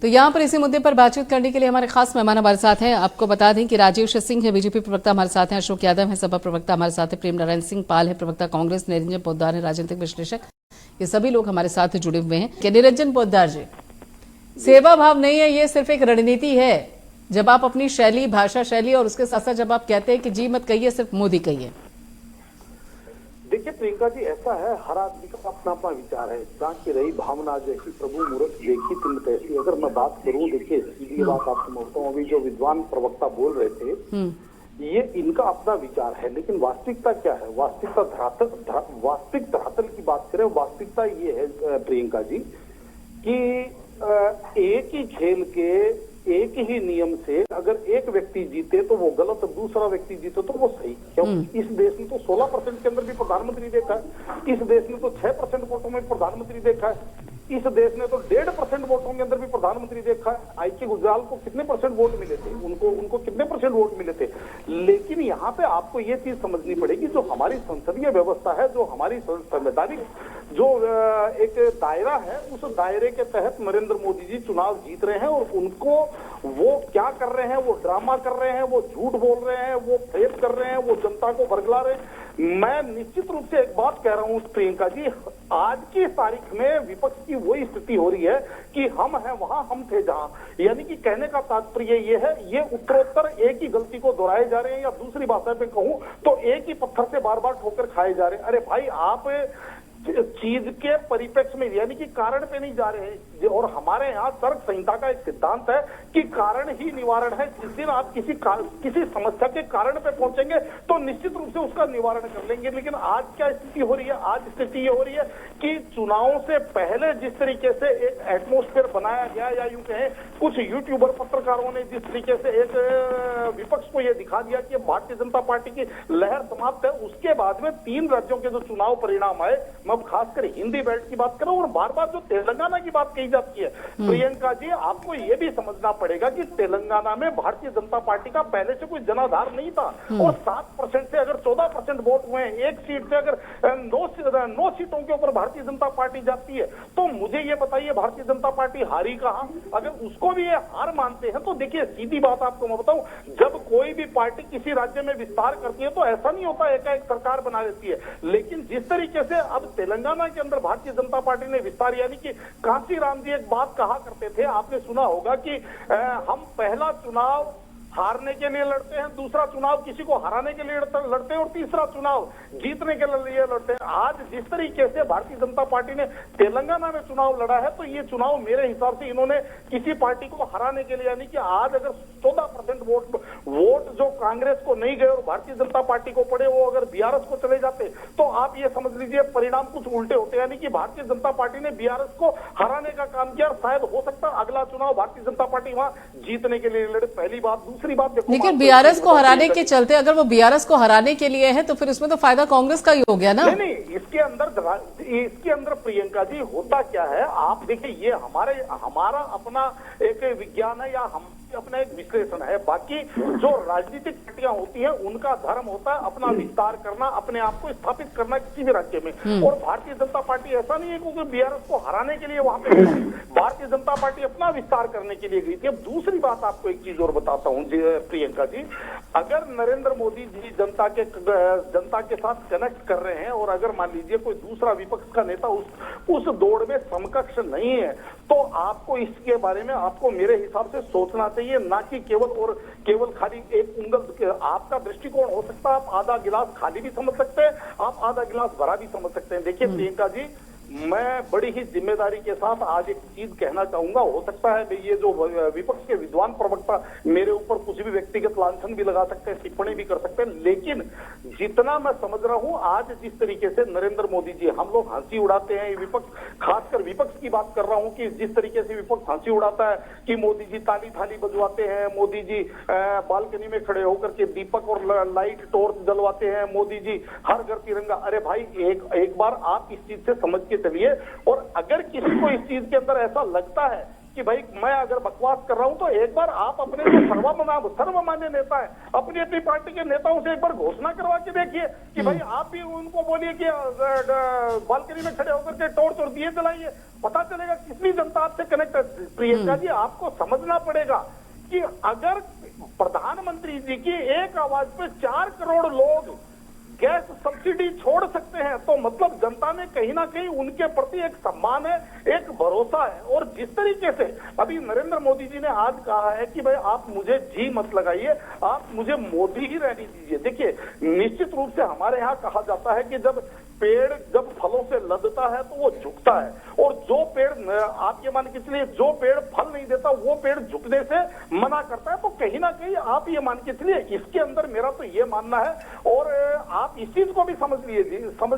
तो यहाँ पर इसी मुद्दे पर बातचीत करने के लिए हमारे खास मेहमान हमारे साथ हैं। आपको बता दें कि राजेश सिंह है बीजेपी प्रवक्ता हमारे साथ हैं, अशोक यादव है सपा प्रवक्ता हमारे साथ है, प्रेम नारायण सिंह पाल है प्रवक्ता कांग्रेस, निरंजन पोद्दार है राजनीतिक विश्लेषक। ये सभी लोग हमारे साथ जुड़े हुए हैं कि निरंजन पोद्दार जी, सेवा भाव नहीं है, ये सिर्फ एक रणनीति है। जब आप अपनी शैली, भाषा शैली और उसके साथ साथ जब आप कहते हैं कि जी मत कहिए, सिर्फ मोदी कहिए। देखिए प्रियंका जी, ऐसा है, हर आदमी का अपना अपना विचार है। जहाँ की रही भावना जैसी प्रभु मूर्ख देखी तुम तैसी। अगर मैं बात करूं, देखिए सीधी बात आपको बोलता हूँ, अभी जो विद्वान प्रवक्ता बोल रहे थे ये इनका अपना विचार है, लेकिन वास्तविकता क्या है? वास्तविक धरातल की बात करें, वास्तविकता ये है प्रियंका जी कि एक ही खेल के एक ही नियम से अगर एक व्यक्ति जीते तो वो गलत, दूसरा व्यक्ति जीते तो वो सही। क्यों? इस देश में तो 16% के अंदर भी प्रधानमंत्री देखा है, इस देश में तो 6% वोटों में प्रधानमंत्री देखा है, इस देश में तो 1.5% वोटों के अंदर भी प्रधानमंत्री देखा है। आई.के. गुजराल को कितने परसेंट वोट मिले थे? उनको कितने परसेंट वोट मिले थे? लेकिन यहाँ पे आपको ये चीज समझनी पड़ेगी, जो हमारी संसदीय व्यवस्था है, जो हमारी संवैधानिक जो एक दायरा है, उस दायरे के तहत नरेंद्र मोदी जी चुनाव जीत रहे हैं और उनको वो क्या कर रहे हैं? वो ड्रामा कर रहे हैं, वो झूठ बोल रहे हैं, वो फेक कर रहे हैं, वो जनता को बरगला रहे हैं। मैं निश्चित रूप से एक बात कह रहा हूं प्रियंका जी, आज की तारीख में विपक्ष की वही स्थिति हो रही है कि हम हैं वहां, हम थे जहां। यानी कि कहने का तात्पर्य ये है, ये उत्तरोत्तर एक ही गलती को दोहराए जा रहे हैं, या दूसरी भाषा में कहूं तो एक ही पत्थर से बार बार ठोकर खाए जा रहे हैं। अरे भाई, आप चीज के परिप्रेक्ष्य में यानी कि कारण पे नहीं जा रहे हैं। और हमारे यहाँ तर्क संहिता का एक सिद्धांत है कि कारण ही निवारण है। जिस दिन आप किसी समस्या के कारण पे पहुंचेंगे तो निश्चित रूप से उसका निवारण कर लेंगे। लेकिन आज क्या स्थिति हो रही है? आज स्थिति ये हो रही है कि चुनावों से पहले जिस तरीके से एक एटमोस्फेयर बनाया गया, या यूं कहें कुछ यूट्यूबर पत्रकारों ने जिस तरीके से एक विपक्ष को यह दिखा दिया कि भारतीय जनता पार्टी की लहर समाप्त है, उसके बाद में 3 राज्यों के जो चुनाव परिणाम आए, मैं खासकर हिंदी बेल्ट की बात करूं और बार बार जो तेलंगाना की बात कही जाती है प्रियंका जी, आपको यह भी समझना पड़ेगा कि तेलंगाना में भारतीय जनता पार्टी का पहले से कोई जनाधार नहीं था और 7% से अगर 14% वोट हुए, एक सीट से अगर 9 सीटों के ऊपर भारतीय जनता पार्टी जाती है, तो मुझे ये बताइए भारतीय जनता पार्टी हारी कहां? अगर उसको भी ये हार मानते हैं तो देखिए सीधी बात आपको मैं बताऊं, जब कोई भी पार्टी किसी राज्य में विस्तार करती है तो ऐसा नहीं होता एकाएक सरकार बना लेती है। लेकिन जिस तरीके से अब तेलंगाना के अंदर भारतीय जनता पार्टी ने विस्तार, यानी कि कांसी राम जी एक बात कहा करते थे, आपने सुना होगा कि हम पहला चुनाव हारने के लिए लड़ते हैं, दूसरा चुनाव किसी को हराने के लिए लड़ते हैं और तीसरा चुनाव जीतने के लिए लड़ते हैं। आज जिस तरीके से भारतीय जनता पार्टी ने तेलंगाना में चुनाव लड़ा है, तो ये चुनाव मेरे हिसाब से इन्होंने किसी पार्टी को हराने के लिए, यानी कि आज अगर 14% वोट जो कांग्रेस को नहीं गए और भारतीय जनता पार्टी को पड़े, वो अगर बीआरएस को चले जाते तो आप ये समझ लीजिए परिणाम कुछ उल्टे होते। यानी कि भारतीय जनता पार्टी ने बीआरएस को हराने का काम किया और शायद हो सकता है अगला चुनाव भारतीय जनता पार्टी वहां जीतने के लिए लड़े। पहली बात। दूसरी बात देखो, लेकिन बीआरएस को हराने के चलते, अगर वो बीआरएस को हराने के लिए है तो फिर उसमें तो फायदा कांग्रेस का ही हो गया ना? नहीं, इसके अंदर प्रियंका जी होता क्या है, आप देखिए, ये हमारा अपना एक विज्ञान है या हम अपना एक विश्लेषण है। बाकी जो राजनीतिक पार्टियां होती हैं उनका धर्म होता है अपना विस्तार करना, अपने आप को स्थापित करना किसी भी राज्य में। और भारतीय जनता पार्टी ऐसा नहीं है क्योंकि बीआरएस को हराने के लिए वहां पे गई थी, भारतीय जनता पार्टी अपना विस्तार करने के लिए गई थी। अब दूसरी बात आपको एक चीज और बताता हूं प्रियंका जी, अगर नरेंद्र मोदी जी जनता के साथ कनेक्ट कर रहे हैं और अगर मान लीजिए कोई दूसरा विपक्ष का नेता उस दौड़ में समकक्ष नहीं है, तो आपको इसके बारे में आपको मेरे हिसाब से सोचना चाहिए, ना कि केवल खाली एक उंगल। आपका दृष्टिकोण हो सकता है, आप आधा गिलास खाली भी समझ सकते हैं, आप आधा गिलास भरा भी समझ सकते हैं। देखिए प्रियंका जी, मैं बड़ी ही जिम्मेदारी के साथ आज एक चीज कहना चाहूंगा। हो सकता है ये जो विपक्ष के विद्वान प्रवक्ता मेरे ऊपर कुछ भी व्यक्तिगत लांछन भी लगा सकते हैं, टिप्पणी भी कर सकते हैं, लेकिन जितना मैं समझ रहा हूं आज जिस तरीके से नरेंद्र मोदी जी, हम लोग हंसी उड़ाते हैं, विपक्ष, खासकर विपक्ष की बात कर रहा हूं कि जिस तरीके से विपक्ष हंसी उड़ाता है कि मोदी जी ताली थाली बजवाते हैं, मोदी जी बालकनी में खड़े होकर के दीपक और लाइट टॉर्च जलवाते हैं, मोदी जी हर घर तिरंगा। अरे भाई, एक बार आप इस चीज से समझ के चलिए, और अगर किसी को इस चीज के अंदर ऐसा लगता है कि भाई मैं अगर बकवास कर रहा हूं तो एक बार आप अपने जो सर्वमान्य नेता है अपनी अपनी पार्टी के नेताओं से एक बार घोषणा करवा के देखिए कि भाई आप भी उनको बोलिए कि बालकनी में खड़े होकर के टॉर्च और दिए जलाइए, पता चलेगा कितनी जनता आपसे कनेक्ट है। प्रियंका जी, आपको समझना पड़ेगा कि अगर प्रधानमंत्री जी की एक आवाज पे 4 करोड़ लोग गैस सब्सिडी छोड़ सकते हैं तो मतलब जनता में कहीं ना कहीं उनके प्रति एक सम्मान है, एक भरोसा है। और जिस तरीके से अभी नरेंद्र मोदी जी ने आज कहा है कि भाई आप मुझे जी मत लगाइए, आप मुझे मोदी ही रहने दीजिए। देखिए, निश्चित रूप से हमारे यहाँ कहा जाता है कि जब पेड़ जब फलों से लदता है तो वो झुकता है, और जो पेड़ आप ये मान के चलिए जो पेड़ फल नहीं देता वो पेड़ झुकने से मना करता है। तो कहीं ना कहीं आप ये मान के चलिए, इसके अंदर मेरा तो ये मानना है, और आप इस चीज को भी समझ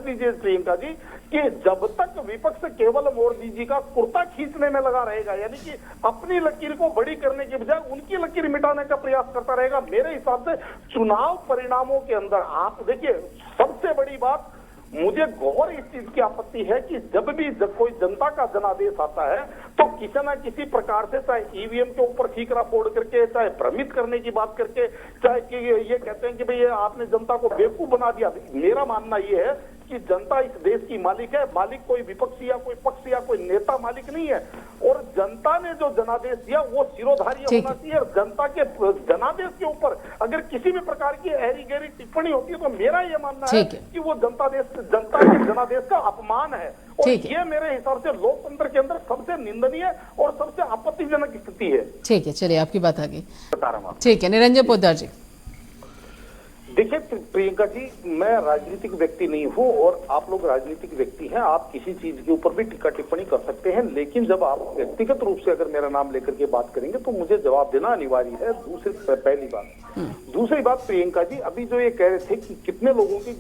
लीजिए प्रियंका जी कि जब तक विपक्ष केवल मोदी जी का कुर्ता खींचने में लगा रहेगा, यानी कि अपनी लकीर को बड़ी करने के बजाय उनकी लकीर मिटाने का प्रयास करता रहेगा, मेरे हिसाब से चुनाव परिणामों के अंदर आप देखिए, सबसे बड़ी बात मुझे गौर इस चीज की आपत्ति है कि जब कोई जनता का जनादेश आता है तो किसी न किसी प्रकार से, चाहे ईवीएम के ऊपर ठीकरा फोड़ करके, चाहे भ्रमित करने की बात करके, चाहे कि ये कहते हैं कि भाई आपने जनता को बेवकूफ बना दिया। मेरा मानना ये है कि जनता इस देश की मालिक है, मालिक कोई विपक्षी या कोई पक्ष या कोई नेता मालिक नहीं है, और जनता ने जो जनादेश दिया वो सिरोधार्य होना चाहिए। और जनता के जनादेश के ऊपर अगर किसी भी प्रकार की ऐरी गहरी टिप्पणी होती है तो मेरा ये मानना है कि वो जनता के जनादेश का अपमान है, और ये मेरे हिसाब से लोकतंत्र के अंदर सबसे निंदनीय और सबसे आपत्तिजनक स्थिति है। ठीक है, चलिए आपकी बात आ गई, बता रहा हूँ। ठीक है, निरंजन पोद्दार जी। देखिए प्रियंका जी, मैं राजनीतिक व्यक्ति नहीं हूँ और आप लोग राजनीतिक व्यक्ति हैं, आप किसी चीज के ऊपर भी टीका टिप्पणी कर सकते हैं, लेकिन जब आप व्यक्तिगत रूप से अगर मेरा नाम लेकर के बात करेंगे तो मुझे जवाब देना अनिवार्य है। पहली बात। दूसरी बात प्रियंका जी, अभी जो ये कह रहे थे कि कितने लोगों की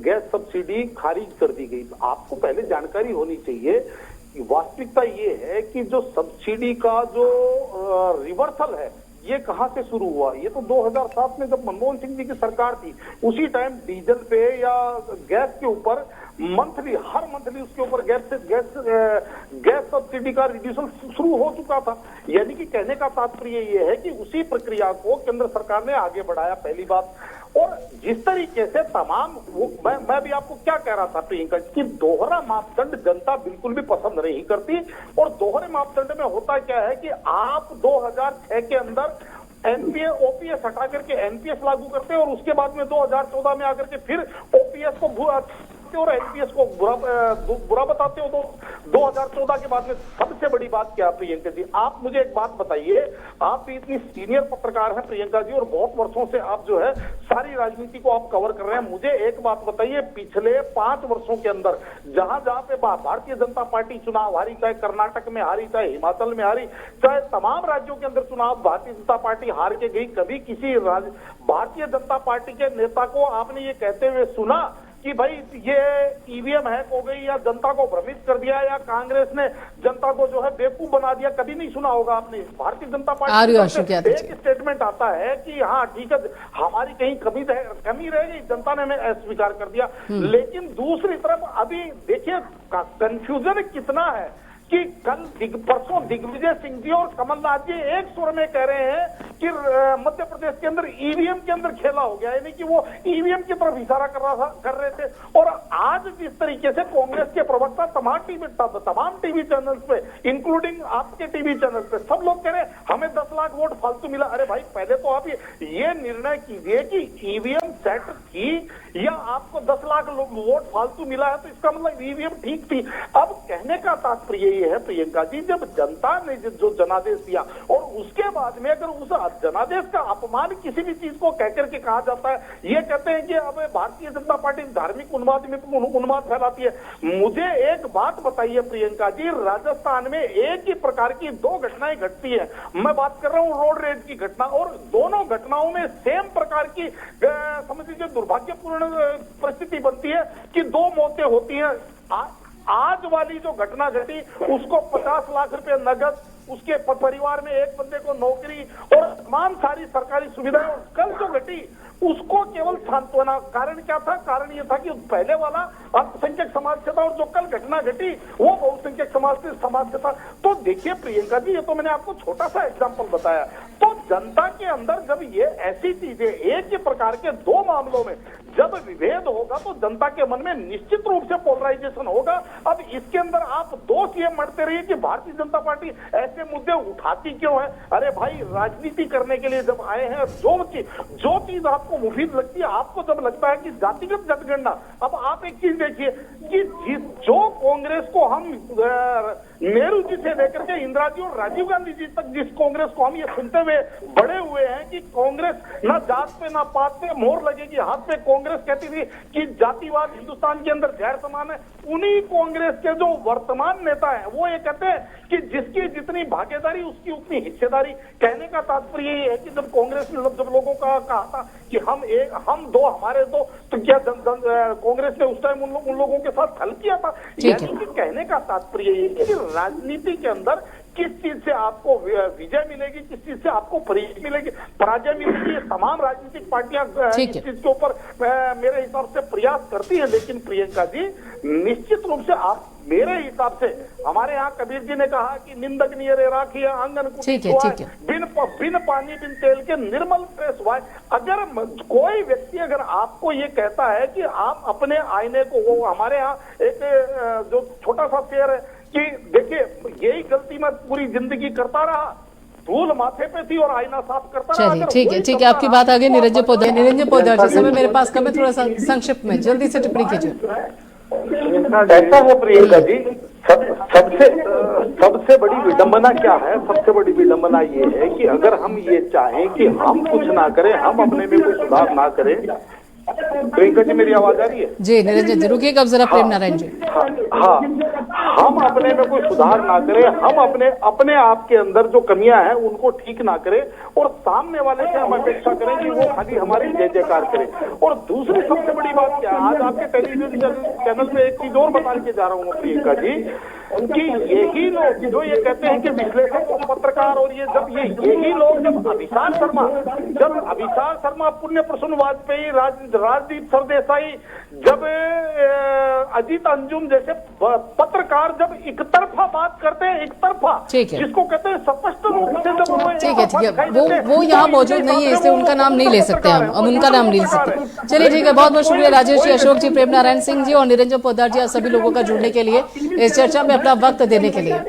गैस सब्सिडी खारिज कर दी गई, आपको पहले जानकारी होनी चाहिए। वास्तविकता ये है कि जो सब्सिडी का जो रिवर्सल है ये कहां से शुरू हुआ? ये तो 2007 में जब मनमोहन सिंह जी की सरकार थी, उसी टाइम डीजल पे या गैस के ऊपर हर मंथली उसके ऊपर गैस सब्सिडी का रिड्यूसल शुरू हो चुका था। यानी कि कहने का तात्पर्य ये है कि उसी प्रक्रिया को केंद्र सरकार ने आगे बढ़ाया, पहली बात। और जिस तरीके से तमाम मैं भी आपको क्या कह रहा था प्रियंका कि दोहरा मापदंड जनता बिल्कुल भी पसंद नहीं करती, और दोहरे मापदंड में होता क्या है कि आप 2006 के अंदर एनपीएस ओपीएस हटा करके एनपीएस लागू करते हैं, और उसके बाद में 2014 में आकर के फिर ओपीएस को और एनपीएस को बुरा बताते हो। तो 2014 के बाद में सबसे बड़ी बात क्या प्रियंका जी, आप मुझे एक बात बताइए, आप भी इतनी सीनियर पत्रकार हैं प्रियंका जी, और बहुत वर्षों से आप जो है सारी राजनीति को आप कवर कर रहे हैं। मुझे एक बात बताइए, पिछले 5 वर्षों के अंदर जहां पे भारतीय जनता पार्टी चुनाव हारी, चाहे कर्नाटक में हारी, चाहे हिमाचल में हारी, चाहे तमाम राज्यों के अंदर चुनाव भारतीय जनता पार्टी हार के गई, कभी किसी भारतीय जनता पार्टी के नेता को आपने ये कहते हुए सुना कि भाई ये ईवीएम हैक हो गई या जनता को भ्रमित कर दिया या कांग्रेस ने जनता को जो है बेवकूफ बना दिया? कभी नहीं सुना होगा आपने। भारतीय जनता पार्टी एक स्टेटमेंट आता है कि हाँ ठीक है, हमारी कहीं कमी रह गई, जनता ने हमें अस्वीकार कर दिया। लेकिन दूसरी तरफ अभी देखिए कंफ्यूजन कितना है कि कल परसों दिग्विजय सिंह जी और कमलनाथ जी एक सुर में कह रहे हैं कि मध्य प्रदेश के अंदर ईवीएम के अंदर खेला हो गया, यानी कि वो ईवीएम की तरफ इशारा कर रहे थे। और आज जिस तरीके से कांग्रेस के प्रवक्ता तमाम टीवी चैनल्स पे, इंक्लूडिंग आपके टीवी चैनल पे, सब लोग कह रहे हैं हमें 10 लाख वोट फालतू मिला। अरे भाई, पहले तो आप ये निर्णय कीजिए कि ईवीएम सेट थी या आपको 10 लाख वोट फालतू मिला है, तो इसका मतलब ईवीएम ठीक थी। अब कहने का तात्पर्य ये है प्रियंका जी, जब जनता ने जो जनादेश दिया और उसके बाद में अगर उस जनादेश का अपमान किसी भी चीज को कहकर के कहा जाता है, ये कहते हैं कि अब भारतीय जनता पार्टी धार्मिक उन्माद फैलाती है। मुझे एक बात बताइए प्रियंका जी, राजस्थान में एक ही प्रकार की 2 घटनाएं घटती है। मैं बात कर रहा हूं रोड रेज की घटना, और दोनों घटनाओं में सेम प्रकार की समझ लीजिए दुर्भाग्यपूर्ण परिस्थिति बनती है कि 2 मौतें होती हैं। आज वाली जो घटना घटी उसको 50 लाख रुपए नगद उसके परिवार में एक बंदे को नौकरी और तमाम सारी सरकारी सुविधाएं, और कल जो घटी उसको केवल सांत्वना। कारण क्या था? कारण ये था कि पहले वाला अल्पसंख्यक समाज से था और जो कल घटना घटी वो बहुसंख्यक समाज से था। तो देखिए प्रियंका जी, ये तो मैंने आपको छोटा सा एग्जांपल बताया। तो जनता के अंदर जब ये ऐसी चीजें एक ही प्रकार के दो मामलों में जब विभेद होगा तो जनता के मन में निश्चित रूप से पोलराइजेशन होगा। अब इसके अंदर आप दोष ये मरते रहिए कि भारतीय जनता पार्टी ऐसे मुद्दे उठाती क्यों है। अरे भाई, राजनीति करने के लिए जब आए हैं, जो चीज आपको मुफीद लगती है, आपको जब लगता है कि जातिगत जनगणना। अब आप एक चीज देखिए कि जो कांग्रेस को हम नेहरू जी से लेकर के इंदिरा जी और राजीव गांधी जी तक जिस कांग्रेस को हम ये सुनते हुए बड़े हुए हैं कि कांग्रेस ना जात पे ना पात पे मोहर लगेगी हाथ पे, कांग्रेस कहती थी कि जातिवाद हिंदुस्तान के अंदर जहर समान है। उन्हीं कांग्रेस के जो वर्तमान नेता हैं वो ये कहते हैं कि जिसकी जितनी भागीदारी उसकी उतनी हिस्सेदारी। कहने का तात्पर्य ये है कि जब कांग्रेस ने जब लोगों का कहा था कि हम दो हमारे दो, तो क्या कांग्रेस ने उस टाइम उन लोगों के साथ हल किया था। यानी कि कहने का तात्पर्य ये है कि राजनीति के अंदर किस चीज से आपको विजय मिलेगी, किस चीज से आपको पराजय मिलेगी, तमाम राजनीतिक पार्टियां इस चीज के ऊपर मेरे हिसाब से प्रयास करती हैं। लेकिन प्रियंका जी, निश्चित रूप से आप मेरे हिसाब से, हमारे यहाँ कबीर जी ने कहा कि निंदक नियरे राखिए आंगन बिन पानी बिन तेल के निर्मल प्रेस हुआ। अगर कोई व्यक्ति अगर आपको ये कहता है कि आप अपने आईने को, वो हमारे यहाँ एक जो छोटा सा शेर है कि देखिए यही गलती मैं पूरी जिंदगी करता रहा, धूल माथे पे थी और आईना साफ करता रहा। चलिए ठीक है, आपकी बात आगे। निरंजन पोद्दार जी, समय मेरे पास कम है, थोड़ा सा संक्षिप्त में जल्दी से टिप्पणी कीजिए। ऐसा है प्रियंका जी, सबसे बड़ी विडंबना क्या है? सबसे बड़ी विडंबना ये है कि अगर हम ये चाहें कि हम कुछ ना करें, हम अपने में कोई सुधार ना करें। प्रियंका जी, मेरी आवाज आ रही है? जी निरंजन जी, रुकिएगा अब जरा। प्रेम नारायण जी, हाँ, हम अपने में कोई सुधार ना करें, हम अपने आप के अंदर जो कमियां हैं उनको ठीक ना करें और सामने वाले से हम अपेक्षा करें कि वो खाली हमारी जय जयकार करे। और दूसरी सबसे बड़ी बात क्या है, आज आपके टेलीविजन चैनल पे एक चीज और बता के जा रहा हूँ प्रियंका जी, कि यही लोग जो ये कहते हैं कि विश्लेषक और पत्रकार, और यही लोग जब अभिसार शर्मा, पुण्य प्रसून वाजपेयी, राजदीप सरदेसाई, जब अजीत अंजुम जैसे पत्रकार जब एक तरफा बात करते हैं, एक तरफा, जिसको कहते हैं स्पष्ट रूप से, जब ठीक है, वो यहाँ मौजूद नहीं है, इसलिए उनका नाम नहीं ले सकते हम उनका नाम नहीं ले सकते। चलिए ठीक है, बहुत बहुत शुक्रिया राजेश जी, अशोक जी, प्रेम नारायण सिंह जी और निरंजन पोद्दार जी, आप सभी लोगों का जुड़ने के लिए, इस चर्चा में अपना वक्त देने के लिए।